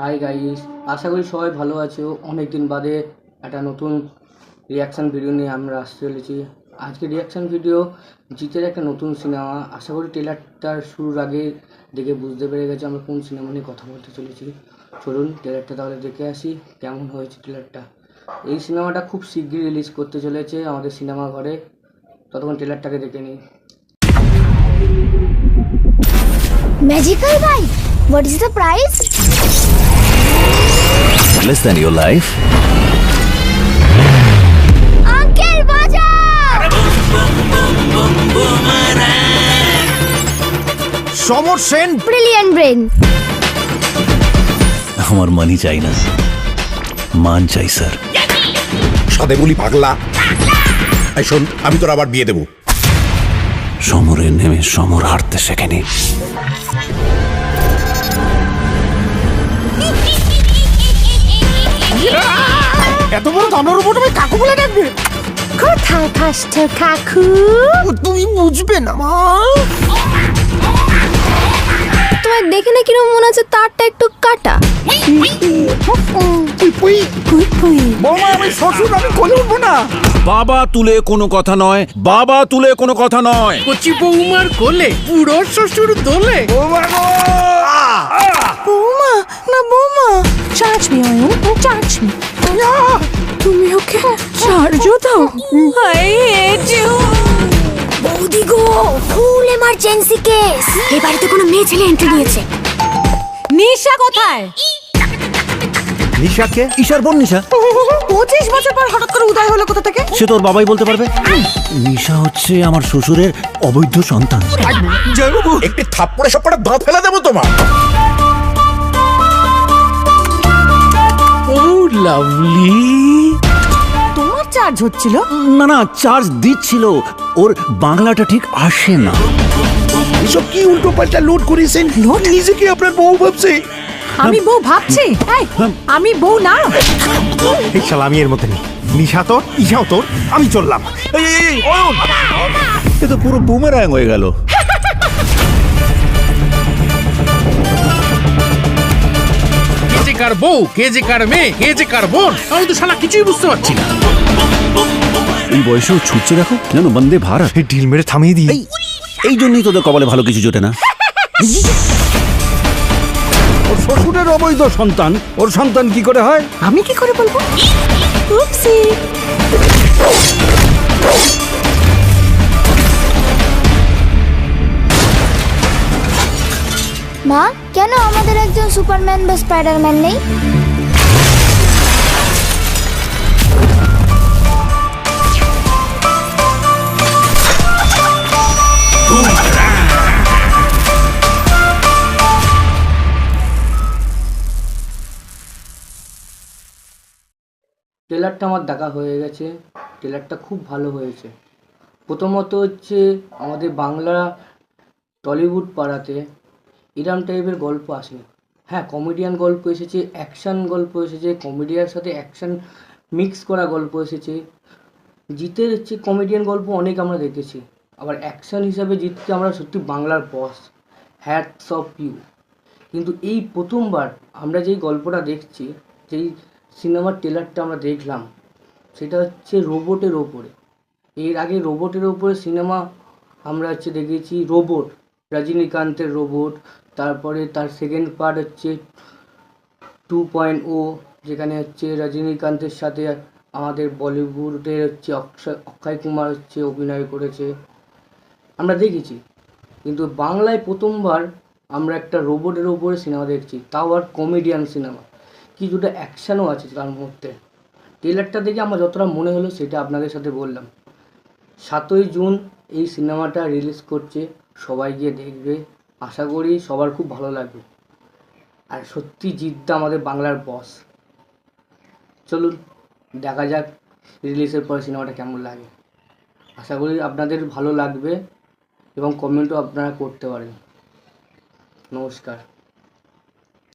Hi guys, আশা করি সবাই ভালো আছো। অনেক দিন বাদে একটা নতুন রিয়াকশান ভিডিও নিয়ে আমরা আসতে চলেছি। আজকে রিয়াকশান ভিডিও জিতের একটা নতুন সিনেমা। আশা করি ট্রেলারটার শুরুর আগে দেখে বুঝতে পেরে গেছে আমরা কোন সিনেমা নিয়ে কথা বলতে চলেছি। চলুন ট্রেলারটা তাহলে দেখে আসি কেমন হয়েছে ট্রেলারটা। এই সিনেমাটা খুব শীঘ্রই রিলিজ করতে চলেছে আমাদের সিনেমা ঘরে। ততক্ষণ ট্রেলারটাকে দেখে নিই। Magical bike? What is the price? Less than your life. Uncle, বাঁচাও! সমর সেন Brilliant brain. আমার মানি চাই না, মান চাই স্যার। সাদে বলি পাগলা। এই শোন, আমি তোর আবার বিয়ে দেবো। সমরে নেমে সমর হারতে শেখেনি। এত বড় গামলার উপর তুমি কাকু বলে ডাকবে? কোথায় ফার্স্ট কাকু? তুমি বুঝবে না মা। তোমার দেখে না কিরকম মনে হচ্ছে তারটা একটু কাটা। বৌমা, আমি শ্বশুর, আমি কোলে উঠবো না। বাবা তুলে কোনো কথা নয়, বাবা তুলে কোনো কথা নয়। কচি বৌমার কোলে পুরো শ্বশুর দোলে। বৌমা গো! বৌমা না বৌমা, charge me Ayan, charge me. তুমি ওকে চার্জও দাও। I hate you. বৌদি গো, ফুল এমার্জেন্সি কেস। এই বাড়িতে কোনো মেয়ে ছেলে এন্ট্রি নিয়েছে। নিশা কোথায়? নিশাকে? ঈশার বোন নিশা। 25 বছর পর হঠাৎ করে উদয় হলো কোথা থেকে? সে তোর বাবাই বলতে পারবে। নিশা হচ্ছে আমার শ্বশুরের অবৈধ সন্তান। জয়বাবু, একটি থাপ্পড়ে সপ্পড়ে দাঁত ফেলে দেবো তোমার। ও লাভলি। তোমার চার্জ হচ্ছিল? না না, চার্জ দিচ্ছিল। ওর বাংলাটা ঠিক আসে না। এসব কি উল্টো পাল্টা লোড করেছেন? নিজেকে আপনার বউ ভাবছে। আমি বউ ভাবছি? এই, আমি বউ না। এই শালা আমি এর মধ্যে নেই। নিশা তোর, ঈশাও তোর, আমি চললাম। এ তো পুরো বুমেরাং হয়ে গেল। কে যে কার বউ, কে যে কার মেয়ে, কে যে কার বোন, আমি তো শালা কিছুই বুঝতে পারছি না। এই বয়সেও ছুটছে দেখো, জানো বন্দে ভারত। এই ডিল মেরে থামিয়ে দিই। এই জন্যই তোদের কপালে ভালো কিছু জোটে না। ওর শ্বশুরের অবৈধ সন্তান, ওর সন্তান কি করে হয়? আমি কি করে বলবো? উপসি। মা, কেন আমাদের একজন সুপারম্যান বা স্পাইডারম্যান নেই? ট্রেলারটা আমার দেখা হয়ে গেছে। ট্রেলারটা খুব ভালো হয়েছে। প্রথমত হচ্ছে আমাদের বাংলা টলিউড পাড়াতে এরম টাইপের গল্প আসেনি। হ্যাঁ, কমেডিয়ান গল্প এসেছে, অ্যাকশান গল্প এসেছে, কমেডিয়ার সাথে অ্যাকশান মিক্স করা গল্প এসেছে। জিতের হচ্ছে কমেডিয়ান গল্প অনেক আমরা দেখেছি, আবার অ্যাকশান হিসাবে জিতকে আমরা সত্যি বাংলার বস, হ্যাটস অফ ইউ। কিন্তু এই প্রথমবার আমরা যেই গল্পটা দেখছি, যেই সিনেমার ট্রেলারটা আমরা দেখলাম, সেটা হচ্ছে রোবটের ওপরে। এর আগে রোবটের ওপরে সিনেমা আমরা হচ্ছে দেখেছি রোবট, রজনীকান্তের রোবট। তারপরে তার সেকেন্ড পার্ট হচ্ছে 2.0, যেখানে হচ্ছে রজনীকান্তের সাথে আমাদের বলিউডের হচ্ছে অক্ষয় কুমার হচ্ছে অভিনয় করেছে, আমরা দেখেছি। কিন্তু বাংলায় প্রথমবার আমরা একটা রোবটের ওপরে সিনেমা দেখছি, তাও আর কমেডিয়ান সিনেমা, কিছুটা অ্যাকশানও আছে তার মধ্যে। ট্রেলারটা দেখে আমার যতটা মনে হলো সেটা আপনাদের সাথে বললাম। 7ই জুন এই সিনেমাটা রিলিজ করছে, সবাই গিয়ে দেখবে। আশা করি সবার খুব ভালো লাগবে। আর সত্যি জিতদা আমাদের বাংলার বস। চলুন দেখা যাক রিলিজের পরে সিনেমাটা কেমন লাগে। আশা করি আপনাদের ভালো লাগবে এবং কমেন্টও আপনারা করতে পারেন। নমস্কার।